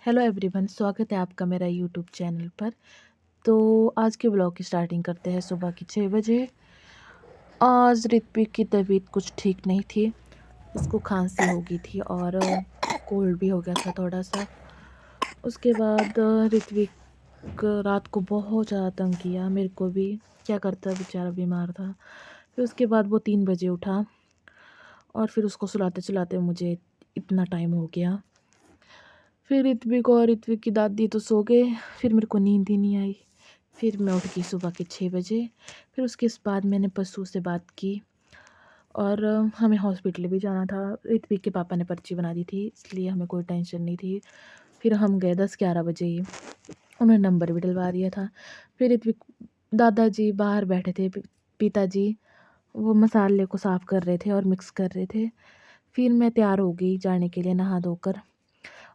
Hello everyone, स्वागत है आपका मेरा यूट्यूब चैनल पर। तो आज के ब्लॉग की स्टार्टिंग करते हैं सुबह के 6 बजे। आज ऋत्विक की तबीयत कुछ ठीक नहीं थी। उसको खांसी हो गई थी और कोल्ड भी हो गया था थोड़ा सा। उसके बाद ऋत्विक रात को बहुत ज़्यादा तंग किया, मेरे को भी। क्या करता, बेचारा बीमार था। फिर उसके बाद वो 3 बजे उठा और फिर उसको सुलाते सुलाते मुझे इतना टाइम हो गया। फिर ऋत्विक और ऋत्विक की दादी तो सो गए। फिर मेरे को नींद ही नहीं आई। फिर मैं उठ गई सुबह के 6 बजे। फिर उसके बाद मैंने पशु से बात की और हमें हॉस्पिटल भी जाना था। ऋत्विक के पापा ने पर्ची बना दी थी, इसलिए हमें कोई टेंशन नहीं थी। फिर हम गए 10-11 बजे ही। उन्होंने नंबर भी डलवा दिया था। फिर ऋत्विक दादाजी बाहर बैठे थे, पिताजी वो मसाले को साफ़ कर रहे थे और मिक्स कर रहे थे। फिर मैं तैयार हो गई जाने के लिए नहा धोकर,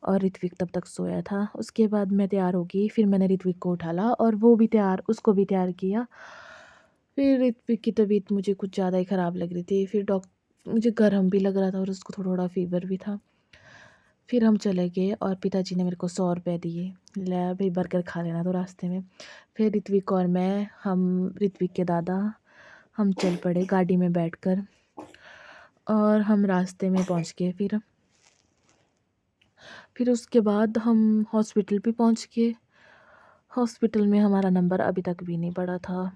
और ऋत्विक तब तक सोया था। उसके बाद मैं तैयार हो गई। फिर मैंने ऋत्विक को उठाला और वो भी तैयार, उसको भी तैयार किया। फिर ऋत्विक की तबीयत मुझे कुछ ज़्यादा ही ख़राब लग रही थी। फिर मुझे गर्म भी लग रहा था और उसको थोड़ा थोड़ा फीवर भी था। फिर हम चले गए और पिताजी ने मेरे को 100 रुपये दिए, ले भाई बर्गर खा लेना तो रास्ते में। फिर ऋत्विक और मैं, हम ऋत्विक के दादा, हम चल पड़े गाड़ी में बैठकर और हम रास्ते में पहुंच गए। फिर उसके बाद हम हॉस्पिटल भी पहुंच गए। हॉस्पिटल में हमारा नंबर अभी तक भी नहीं पड़ा था।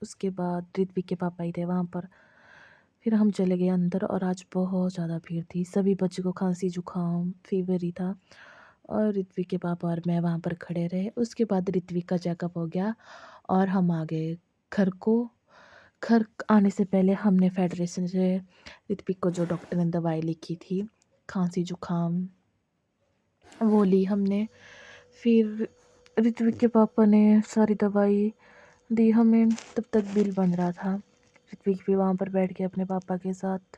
उसके बाद ऋत्विक के पापा ही थे वहाँ पर। फिर हम चले गए अंदर और आज बहुत ज़्यादा भीड़ थी। सभी बच्चों को खांसी जुकाम फीवर ही था और ऋत्विक के पापा और मैं वहाँ पर खड़े रहे। उसके बाद ऋत्विक का चेकअप हो गया और हम आ गए घर को। घर आने से पहले हमने फेडरेशन से ऋत्विक को जो डॉक्टर ने दवाई लिखी थी खांसी जुकाम, वो ली हमने। फिर ऋत्विक के पापा ने सारी दवाई दी हमें। तब तक बिल बन रहा था। ऋत्विक भी वहाँ पर बैठ गया अपने पापा के साथ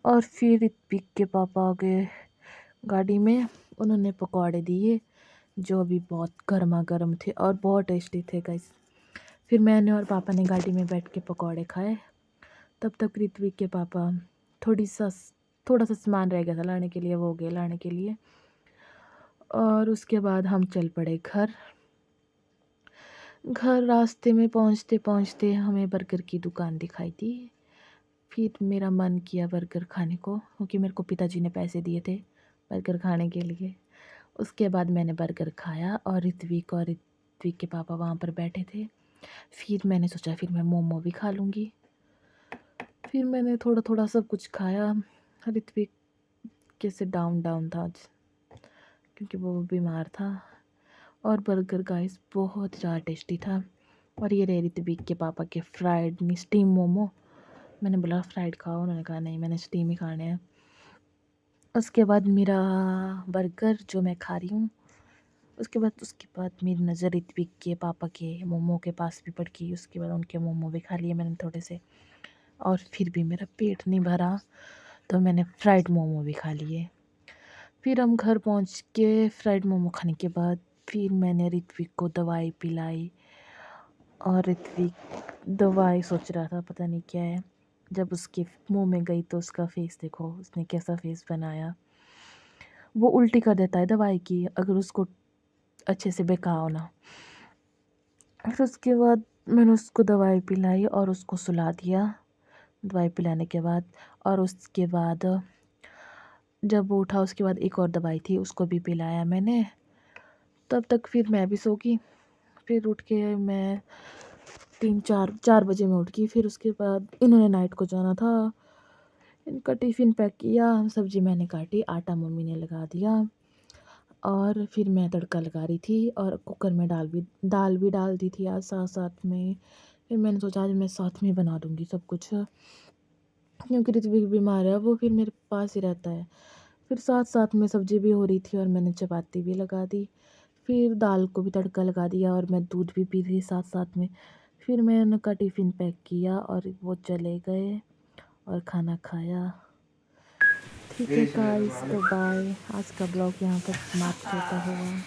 और फिर ऋत्विक के पापा आ गए गाड़ी में। उन्होंने पकौड़े दिए जो अभी बहुत गर्मा गर्म थे और बहुत टेस्टी थे गाइस। फिर मैंने और पापा ने गाड़ी में बैठ के पकौड़े खाए। तब तक ऋत्विक के पापा थोड़ा सा सामान रह गया था लाने के लिए, वो गए लाने के लिए। और उसके बाद हम चल पड़े घर। रास्ते में पहुंचते पहुंचते हमें बर्गर की दुकान दिखाई दी। फिर मेरा मन किया बर्गर खाने को, क्योंकि मेरे को पिताजी ने पैसे दिए थे बर्गर खाने के लिए। उसके बाद मैंने बर्गर खाया और ऋत्विक के पापा वहाँ पर बैठे थे। फिर मैंने सोचा फिर मैं मोमो भी खा लूँगी। फिर मैंने थोड़ा थोड़ा सब कुछ खाया। ऋत्विक कैसे डाउन डाउन था आज, क्योंकि वो बीमार था। और बर्गर गाइस बहुत ज़्यादा टेस्टी था। और ये रहे ऋत्विक के पापा के फ्राइड नहीं स्टीम मोमो। मैंने बोला फ्राइड खाओ, उन्होंने कहा नहीं मैंने स्टीम ही खाने हैं। उसके बाद मेरा बर्गर जो मैं खा रही हूँ, उसके बाद मेरी नज़र ऋत्विक के पापा के मोमो के पास भी पड़ गई। उसके बाद उनके मोमो भी खा लिए मैंने थोड़े से, और फिर भी मेरा पेट नहीं भरा तो मैंने फ्राइड मोमो भी खा लिए। फिर हम घर पहुँच के फ्राइड मोमो खाने के बाद फिर मैंने ऋत्विक को दवाई पिलाई। और ऋत्विक दवाई सोच रहा था पता नहीं क्या है। जब उसके मुंह में गई तो उसका फेस देखो, उसने कैसा फेस बनाया। वो उल्टी कर देता है दवाई की अगर उसको अच्छे से बहकाओ ना। फिर उसके बाद मैंने उसको दवाई पिलाई और उसको सुला दिया दवाई पिलाने के बाद। और उसके बाद जब वो उठा उसके बाद एक और दवाई थी उसको भी पिलाया मैंने। तब तक फिर मैं भी सो गई। फिर उठ के मैं 3-4 बजे में उठ गई। फिर उसके बाद इन्होंने नाइट को जाना था। इनका टिफ़िन पैक किया, सब्ज़ी मैंने काटी, आटा मम्मी ने लगा दिया और फिर मैं तड़का लगा रही थी और कुकर में दाल भी डाल दी थी आज साथ साथ में। फिर मैंने सोचा आज मैं साथ में बना दूँगी सब कुछ, क्योंकि ऋत्विक बीमार है वो फिर मेरे पास ही रहता है। फिर साथ साथ में सब्ज़ी भी हो रही थी और मैंने चपाती भी लगा दी। फिर दाल को भी तड़का लगा दिया और मैं दूध भी पी रही साथ साथ में। फिर मैंने उनका टिफ़िन पैक किया और वो चले गए और खाना खाया। ठीक है गाइस, तो बाय। आज का ब्लॉग यहाँ पर समाप्त होता हुआ।